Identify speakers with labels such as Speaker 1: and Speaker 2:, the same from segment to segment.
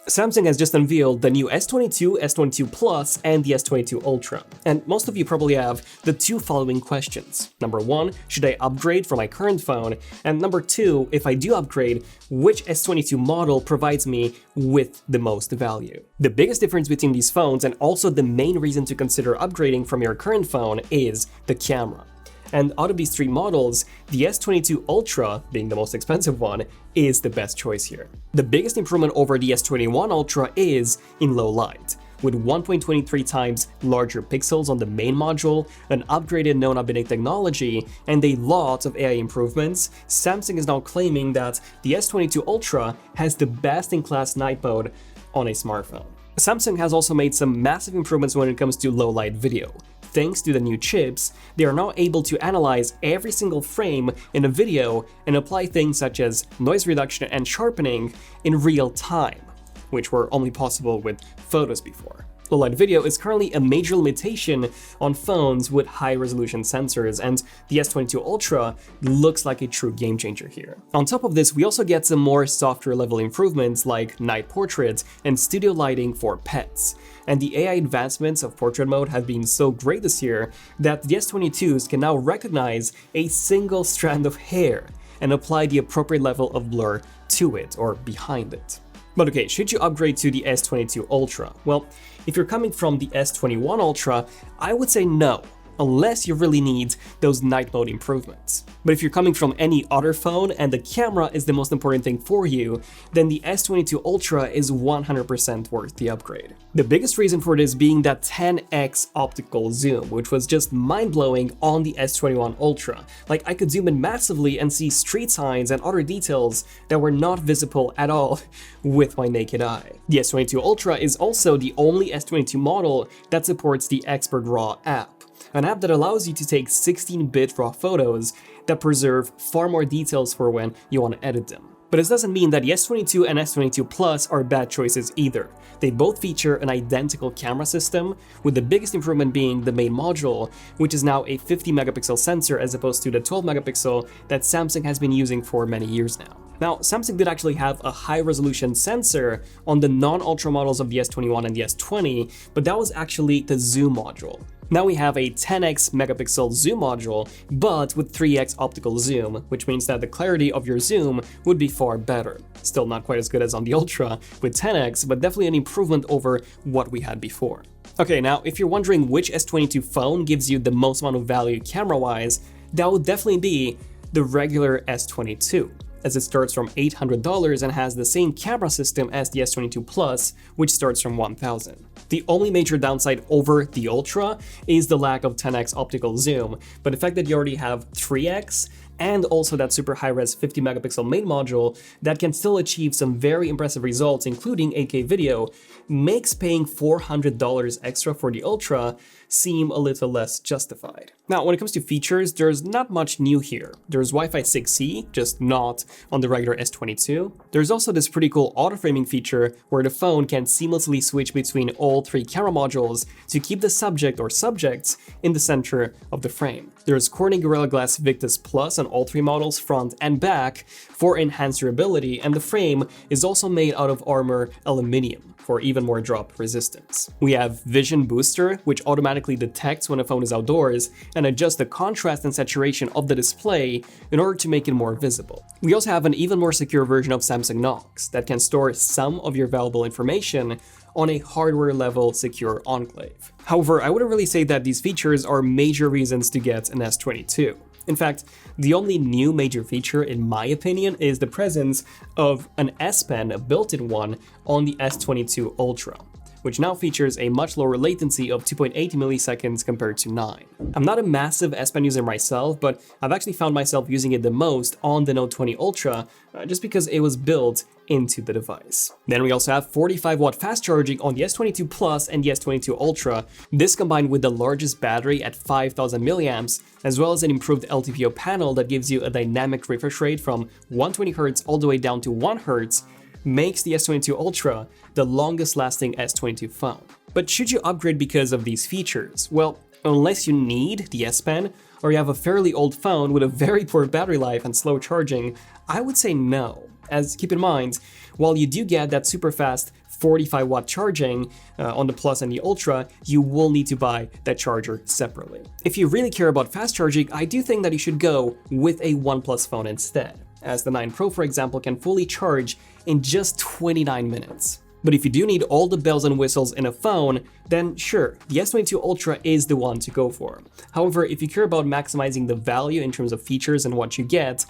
Speaker 1: Samsung has just unveiled the new S22, S22 Plus, and the S22 Ultra, and most of you probably have the two following questions. Number 1, should I upgrade from my current phone? And number 2, if I do upgrade, which S22 model provides me with the most value? The biggest difference between these phones, and also the main reason to consider upgrading from your current phone, is the camera. And out of these three models, the S22 Ultra, being the most expensive one, is the best choice here. The biggest improvement over the S21 Ultra is in low light. With 1.23 times larger pixels on the main module, an upgraded non-aberrant technology, and a lot of AI improvements, Samsung is now claiming that the S22 Ultra has the best-in-class night mode on a smartphone. Samsung has also made some massive improvements when it comes to low-light video. Thanks to the new chips, they are now able to analyze every single frame in a video and apply things such as noise reduction and sharpening in real time, which were only possible with photos before. Low-light video is currently a major limitation on phones with high-resolution sensors, and the S22 Ultra looks like a true game-changer here. On top of this, we also get some more software-level improvements like night portraits and studio lighting for pets. And the AI advancements of portrait mode have been so great this year that the S22s can now recognize a single strand of hair and apply the appropriate level of blur to it or behind it. But okay, should you upgrade to the S22 Ultra? Well, if you're coming from the S21 Ultra, I would say no, unless you really need those night mode improvements. But if you're coming from any other phone and the camera is the most important thing for you, then the S22 Ultra is 100% worth the upgrade. The biggest reason for this being that 10x optical zoom, which was just mind-blowing on the S21 Ultra. Like, I could zoom in massively and see street signs and other details that were not visible at all with my naked eye. The S22 Ultra is also the only S22 model that supports the Expert RAW app, an app that allows you to take 16-bit RAW photos that preserve far more details for when you want to edit them. But this doesn't mean that the S22 and S22 Plus are bad choices either. They both feature an identical camera system, with the biggest improvement being the main module, which is now a 50-megapixel sensor as opposed to the 12-megapixel that Samsung has been using for many years now. Now, Samsung did actually have a high-resolution sensor on the non-Ultra models of the S21 and the S20, but that was actually the zoom module. Now we have a 10x megapixel zoom module, but with 3x optical zoom, which means that the clarity of your zoom would be far better. Still not quite as good as on the Ultra with 10x, but definitely an improvement over what we had before. Okay, now if you're wondering which S22 phone gives you the most amount of value camera-wise, that would definitely be the regular S22, as it starts from $800 and has the same camera system as the S22 Plus, which starts from $1,000. The only major downside over the Ultra is the lack of 10x optical zoom, but the fact that you already have 3x and also that super high-res 50-megapixel main module that can still achieve some very impressive results, including 8K video, makes paying $400 extra for the Ultra seem a little less justified. Now, when it comes to features, there's not much new here. There's Wi-Fi 6E, just not on the regular S22. There's also this pretty cool auto-framing feature where the phone can seamlessly switch between all three camera modules to keep the subject or subjects in the center of the frame. There's Corning Gorilla Glass Victus Plus on all three models, front and back, for enhanced durability, and the frame is also made out of armor aluminum for even more drop resistance. We have Vision Booster, which automatically detects when a phone is outdoors and adjusts the contrast and saturation of the display in order to make it more visible. We also have an even more secure version of Samsung Knox that can store some of your valuable information on a hardware-level secure enclave. However, I wouldn't really say that these features are major reasons to get an S22. In fact, the only new major feature, in my opinion, is the presence of an S Pen, a built-in one, on the S22 Ultra, which now features a much lower latency of 2.8 milliseconds compared to 9. I'm not a massive S Pen user myself, but I've actually found myself using it the most on the Note 20 Ultra, just because it was built into the device. Then we also have 45-watt fast charging on the S22 Plus and the S22 Ultra, this combined with the largest battery at 5,000 milliamps, as well as an improved LTPO panel that gives you a dynamic refresh rate from 120Hz all the way down to 1Hz, makes the S22 Ultra the longest lasting S22 phone. But should you upgrade because of these features? Well, unless you need the S Pen, or you have a fairly old phone with a very poor battery life and slow charging, I would say no. as keep in mind, while you do get that super fast 45-watt charging on the Plus and the Ultra, you will need to buy that charger separately. If you really care about fast charging, I do think that you should go with a OnePlus phone instead, as the 9 Pro, for example, can fully charge in just 29 minutes. But if you do need all the bells and whistles in a phone, then sure, the S22 Ultra is the one to go for. However, if you care about maximizing the value in terms of features and what you get,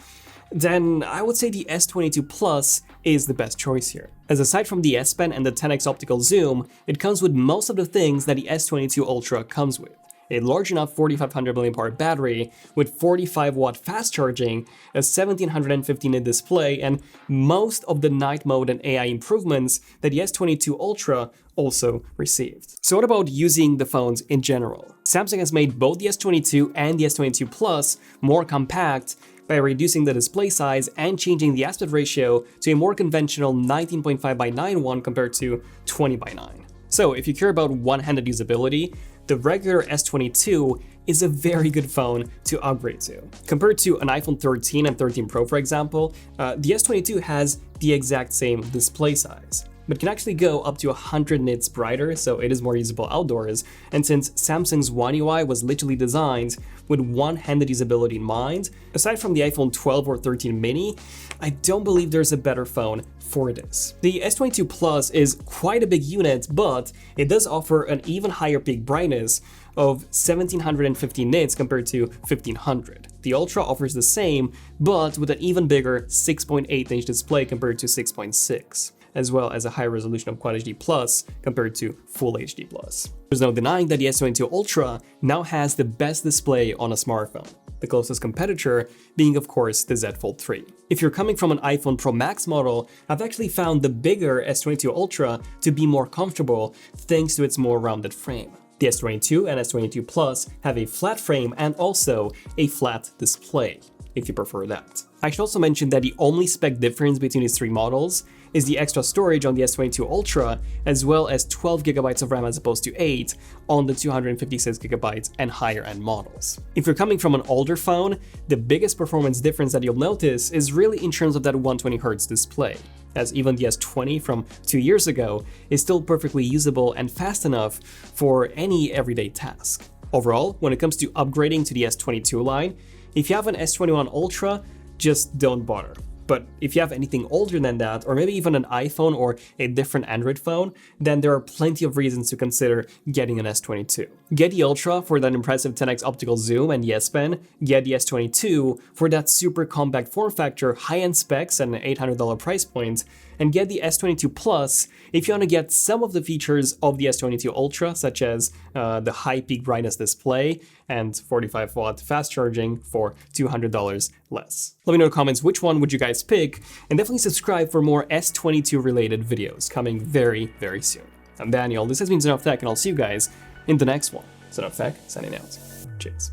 Speaker 1: then I would say the S22 Plus is the best choice here. As aside from the S Pen and the 10x optical zoom, it comes with most of the things that the S22 Ultra comes with. A large enough 4500 mAh battery with 45-watt fast charging, a 1750 nit display, and most of the night mode and AI improvements that the S22 Ultra also received. So what about using the phones in general? Samsung has made both the S22 and the S22 Plus more compact by reducing the display size and changing the aspect ratio to a more conventional 19.5:9 one compared to 20:9. So if you care about one-handed usability, the regular S22 is a very good phone to upgrade to. Compared to an iPhone 13 and 13 Pro, for example, the S22 has the exact same display size, but can actually go up to 100 nits brighter, so it is more usable outdoors. And since Samsung's One UI was literally designed with one-handed usability in mind, aside from the iPhone 12 or 13 mini, I don't believe there's a better phone for this. The S22 Plus is quite a big unit, but it does offer an even higher peak brightness of 1750 nits compared to 1500. The Ultra offers the same, but with an even bigger 6.8-inch display compared to 6.6. as well as a higher resolution of Quad HD Plus compared to Full HD Plus. There's no denying that the S22 Ultra now has the best display on a smartphone, the closest competitor being of course the Z Fold 3. If you're coming from an iPhone Pro Max model, I've actually found the bigger S22 Ultra to be more comfortable thanks to its more rounded frame. The S22 and S22 Plus have a flat frame and also a flat display, if you prefer that. I should also mention that the only spec difference between these three models is the extra storage on the S22 Ultra, as well as 12GB of RAM as opposed to 8 on the 256GB and higher end models. If you're coming from an older phone, the biggest performance difference that you'll notice is really in terms of that 120Hz display, as even the S20 from 2 years ago is still perfectly usable and fast enough for any everyday task. Overall, when it comes to upgrading to the S22 line, if you have an S21 Ultra, just don't bother. But if you have anything older than that, or maybe even an iPhone or a different Android phone, then there are plenty of reasons to consider getting an S22. Get the Ultra for that impressive 10x optical zoom and the S Pen, get the S22 for that super compact form factor, high-end specs and an $800 price point, and get the S22 Plus if you want to get some of the features of the S22 Ultra, such as the high peak brightness display and 45-watt fast charging for $200 less. Let me know in the comments which one would you guys pick, and definitely subscribe for more S22 related videos coming very, very soon. I'm Daniel, this has been Zen of Tech, and I'll see you guys in the next one. Zen of Tech, signing out. Cheers.